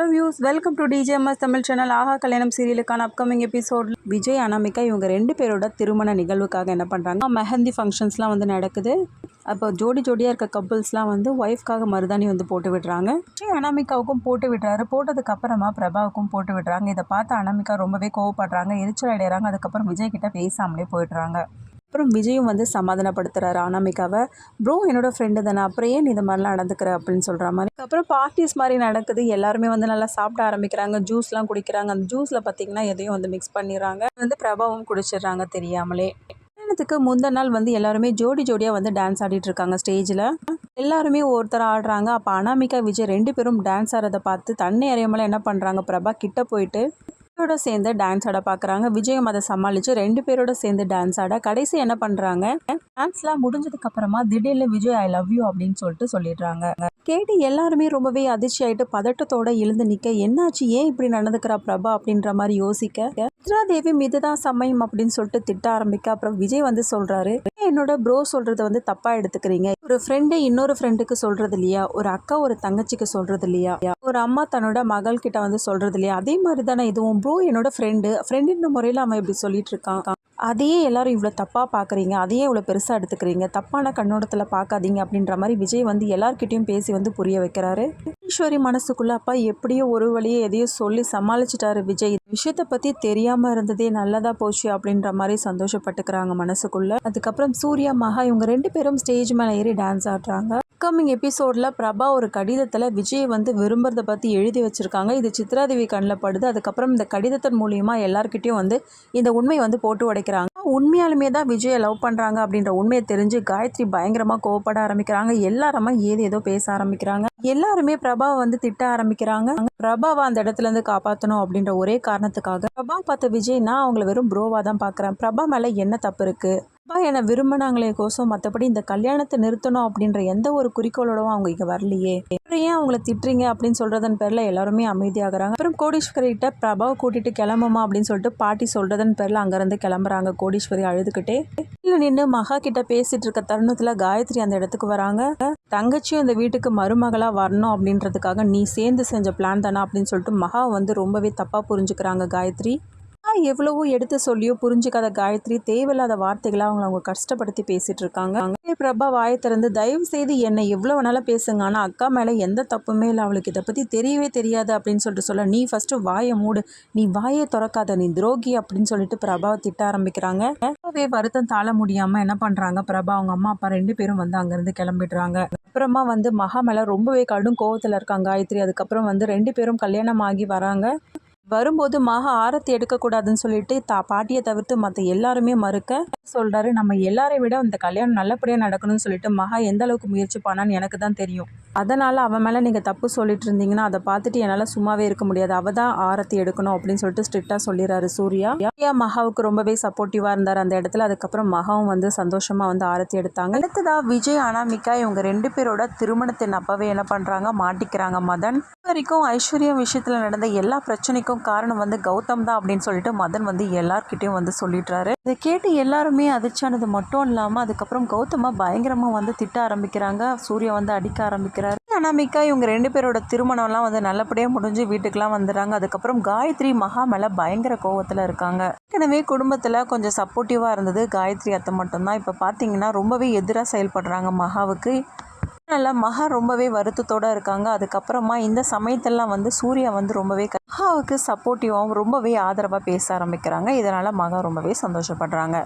Hello views, welcome to DJMS Tamil channel. Aaha Kalyanam சீரியலுக்கான upcoming episode Vijay Anamika இவங்க 2 பேரோட திருமண நிகழ்வுக்காக என்ன பண்ணுறாங்க, மெஹந்தி ஃபங்க்ஷன்ஸ்லாம் வந்து நடக்குது. அப்போ ஜோடியாக இருக்க கப்புள்ஸ்லாம் வந்து ஒய்ஃப்காக மருதாணி வந்து போட்டு விடுறாங்க. விஜய் அனாமிகாவுக்கும் போட்டு விடுறாரு. போட்டதுக்கு அப்புறமா பிரபாவுக்கும் போட்டு விடுறாங்க. இதை பார்த்து அனாமிகா ரொம்பவே கோவப்படுறாங்க, எரிச்சல் அடைகிறாங்க. அதுக்கப்புறம் விஜய் கிட்ட பேசாமலே போயிடுறாங்க. அப்புறம் விஜயும் வந்து சமாதானப்படுத்துகிறாரு அனாமிகாவை. ப்ரோ என்னோட ஃப்ரெண்டு தானே, அப்புறம் ஏன் இந்த மாதிரிலாம் நடந்துக்கிற அப்படின்னு சொல்கிற மாதிரி. அதுக்கப்புறம் பார்ட்டிஸ் மாதிரி நடக்குது. எல்லாருமே வந்து நல்லா சாப்பிட ஆரம்பிக்கிறாங்க, ஜூஸ்லாம் குடிக்கிறாங்க. அந்த ஜூஸில் பார்த்திங்கன்னா எதையும் வந்து மிக்ஸ் பண்ணிடுறாங்க. வந்து பிரபாவும் குடிச்சிடுறாங்க தெரியாமலே. கல்யாணத்துக்கு முந்தின நாள் வந்து எல்லாருமே ஜோடியாக வந்து டான்ஸ் ஆடிட்டு இருக்காங்க ஸ்டேஜில். எல்லாருமே ஒருத்தர் ஆடுறாங்க. அப்போ அனாமிகா விஜய் 2 பேரும் டான்ஸ் ஆடுறதை பார்த்து தண்ணி அறியாமல என்ன பண்ணுறாங்க, பிரபா கிட்ட போயிட்டு விஜயோட சேர்ந்து டான்ஸ் ஆட பார்க்குறாங்க. விஜயம் அதை சமாளித்து 2 பேரோட சேர்ந்து டான்ஸ் ஆட கடைசி என்ன பண்ணுறாங்க, டான்ஸ்லாம் முடிஞ்சதுக்கு அப்புறமா திடீர்னு விஜய் ஐ லவ் யூ அப்படின்னு சொல்லிடுறாங்க. கேட்டு எல்லாருமே ரொம்பவே அதிர்ச்சி ஆகிட்டு பதட்டத்தோட எழுந்து நிற்க, என்னாச்சு, ஏன் இப்படி நடந்துக்கிறா பிரபா அப்படின்ற மாதிரி யோசிக்க, சித்ராதேவி இதுதான் சமயம் அப்படின்னு சொல்லிட்டு திட்ட ஆரம்பிக்க. அப்புறம் விஜய் வந்து சொல்கிறாரு, என்னோட ப்ரோ சொல்கிறத வந்து தப்பாக எடுத்துக்கிறீங்க. ஒரு ஃப்ரெண்டு இன்னொரு ஃப்ரெண்டுக்கு சொல்கிறது இல்லையா, ஒரு அக்கா ஒரு தங்கச்சிக்கு சொல்கிறது இல்லையா, ஒரு அம்மா தன்னோட மகள் கிட்ட வந்து சொல்கிறது இல்லையா, அதே மாதிரி தானே இதுவும். ப்ரோ என்னோட ஃப்ரெண்டுன்ற முறையில் அவன் இப்படி சொல்லிட்டு இருக்கான். அதையே எல்லாரும் இவ்வளோ தப்பாக பார்க்குறீங்க, அதையே இவ்வளோ பெருசாக எடுத்துக்கிறீங்க, தப்பான கண்ணோட்டத்தில் பார்க்காதீங்க அப்படின்ற மாதிரி விஜய் வந்து எல்லார்கிட்டையும் பேசி வந்து புரிய வைக்கிறாரு. ஈஸ்வரி மனசுக்குள்ள அப்பா எப்படியோ ஒரு வழியே எதையோ சொல்லி சமாளிச்சிட்டாரு விஜய். விஷயத்தை பற்றி தெரியாமல் இருந்ததே நல்லதாக போச்சு அப்படின்ற மாதிரி சந்தோஷப்பட்டுக்கிறாங்க மனசுக்குள்ள. அதுக்கப்புறம் சூர்யா மகா இவங்க 2 பேரும் ஸ்டேஜ் மேலே ஏறி டான்ஸ் ஆடுறாங்க. அப்கமிங் எபிசோடில் பிரபா ஒரு கடிதத்தில் விஜய் வந்து விரும்புறதை பற்றி எழுதி வச்சுருக்காங்க. இது சித்ராதேவி கண்ணில் படுது. அதுக்கப்புறம் இந்த கடிதத்தின் மூலியமாக எல்லார்கிட்டையும் வந்து இந்த உண்மையை வந்து போட்டு உடைக்கிறாங்க. உண்மையாலுமே தான் விஜயை லவ் பண்ணுறாங்க அப்படின்ற உண்மையை தெரிஞ்சு காயத்ரி பயங்கரமாக கோவப்பட ஆரம்பிக்கிறாங்க. எல்லாருமே ஏதோ பேச ஆரம்பிக்கிறாங்க. எல்லாருமே பிரபாவை வந்து திட்ட ஆரம்பிக்கிறாங்க. பிரபாவை அந்த இடத்துல இருந்து காப்பாற்றணும் அப்படின்ற ஒரே காரணத்துக்காக பிரபா பார்த்த விஜய், நான் அவங்கள வெறும் ப்ரோவா தான் பார்க்குறேன், பிரபா மேலே என்ன தப்பு இருக்குது, அப்பா என்னை விரும்பினாங்களே கோசம் மற்றபடி இந்த கல்யாணத்தை நிறுத்தணும் அப்படின்ற எந்த ஒரு குறிக்கோளோடவும் அவங்க இங்கே வரலையே, ஏன் அவங்கள திட்டுறீங்க அப்படின்னு சொல்கிறதன் பேரில் எல்லாருமே அமைதியாகிறாங்க. அப்புறம் கோடீஸ்வரிகிட்ட பிரபாவை கூட்டிகிட்டு கிளம்புமா அப்படின்னு சொல்லிட்டு பாட்டி சொல்கிறதன் பேரில் அங்கேருந்து கிளம்புறாங்க. கோடீஸ்வரி அழுதுகிட்டே இல்லை நின்று மகா கிட்ட பேசிகிட்டு இருக்க தருணத்தில் காயத்ரி அந்த இடத்துக்கு வராங்க. தங்கச்சியும் இந்த வீட்டுக்கு மருமகளாக வரணும் அப்படின்றதுக்காக நீ சேர்ந்து செஞ்ச பிளான் தானே அப்படின்னு சொல்லிட்டு மகா வந்து ரொம்பவே தப்பாக புரிஞ்சுக்கிறாங்க காயத்ரி. எவ்வளவோ எடுத்து சொல்லியோ புரிஞ்சுக்காத காயத்ரி தேவையில்லாத வார்த்தைகளை அவங்க கஷ்டப்படுத்தி பேசிட்டு இருக்காங்க. பிரபா வாயை திறந்து, தயவு செய்து என்னை எவ்வளோ வேணாலும் பேசுங்க, ஆனால் அக்கா மேலே எந்த தப்புமே இல்லை, அவளுக்கு இதை பற்றி தெரியவே தெரியாது அப்படின்னு சொல்லிட்டு சொல்ல, நீ ஃபஸ்ட்டு வாயை மூடு, நீ வாயை திறக்காத, நீ துரோகி அப்படின்னு சொல்லிட்டு பிரபாவை திட்ட ஆரம்பிக்கிறாங்க. ரொம்பவே வருத்தம் தாழ முடியாமல் என்ன பண்ணுறாங்க, பிரபா அவங்க அம்மா அப்பா 2 பேரும் வந்து அங்கேருந்து கிளம்பிடுறாங்க. அப்புறமா வந்து மகா மேலே ரொம்பவே கடும் கோவத்தில் இருக்காங்க காயத்ரி. அதுக்கப்புறம் வந்து 2 பேரும் கல்யாணம் ஆகி வராங்க. வரும்போது மகா ஆரத்தி எடுக்கக்கூடாதுன்னு சொல்லிட்டு பாட்டியை தவிர்த்து மற்ற எல்லாருமே மறுக்க சொல்கிறாரு. நம்ம எல்லாரை விட இந்த கல்யாணம் நல்லபடியாக நடக்கணும்னு சொல்லிட்டு மகா எந்த அளவுக்கு முயற்சி பண்ணான்னு எனக்கு தான் தெரியும். அதனால் அவன் மேலே நீங்கள் தப்பு சொல்லிட்டு இருந்தீங்கன்னா அதை பார்த்துட்டு என்னால் சும்மாவே இருக்க முடியாது, அவள் தான் ஆரத்தி எடுக்கணும் அப்படின்னு சொல்லிட்டு ஸ்ட்ரிக்டாக சொல்லிடுறாரு சூர்யா. மகாவுக்கு ரொம்பவே சப்போர்ட்டிவாக இருந்தார் அந்த இடத்துல. அதுக்கப்புறம் மகாவும் வந்து சந்தோஷமாக வந்து ஆரத்தி எடுத்தாங்க. அடுத்ததாக விஜய் அனாமிகா இவங்க 2 பேரோட திருமணத்தின் அப்பவே என்ன பண்ணுறாங்க, மாட்டிக்கிறாங்க மதன். வரைக்கும் ஐஸ்வர்யா விஷயத்தில் நடந்த எல்லா பிரச்சனைக்கும் காரணம் வந்து கௌதம் தான் அப்படின்னு சொல்லிட்டு மதன் வந்து எல்லார்கிட்டையும் வந்து சொல்லிடுறாரு. இதை கேட்டு எல்லாருமே அதிர்ச்சியானது மட்டும் இல்லாமல் அதுக்கப்புறம் கௌதமா பயங்கரமாக வந்து திட்ட ஆரம்பிக்கிறாங்க. சூர்யா வந்து அடிக்க ஆரம்பிக்கிறாரு. அனாமிகா இவங்க 2 பேரோட திருமணம்லாம் வந்து நல்லபடியாக முடிஞ்சு வீட்டுக்கெலாம் வந்துடுறாங்க. அதுக்கப்புறம் காயத்ரி மகா மேலே பயங்கர கோவத்தில் இருக்காங்க. ஏற்கனவே குடும்பத்தில் கொஞ்சம் சப்போர்ட்டிவாக இருந்தது காயத்ரி அத்தை மட்டும்தான். இப்போ பார்த்தீங்கன்னா ரொம்பவே எதிராக செயல்படுறாங்க மகாவுக்கு. அதனால் மகா ரொம்பவே வருத்தத்தோடு இருக்காங்க. அதுக்கப்புறமா இந்த சமயத்தெல்லாம் வந்து சூர்யா வந்து ரொம்பவே மகாவுக்கு சப்போர்ட்டிவாகவும் ரொம்பவே ஆதரவாக பேச ஆரம்பிக்கிறாங்க. இதனால் மகா ரொம்பவே சந்தோஷப்படுறாங்க.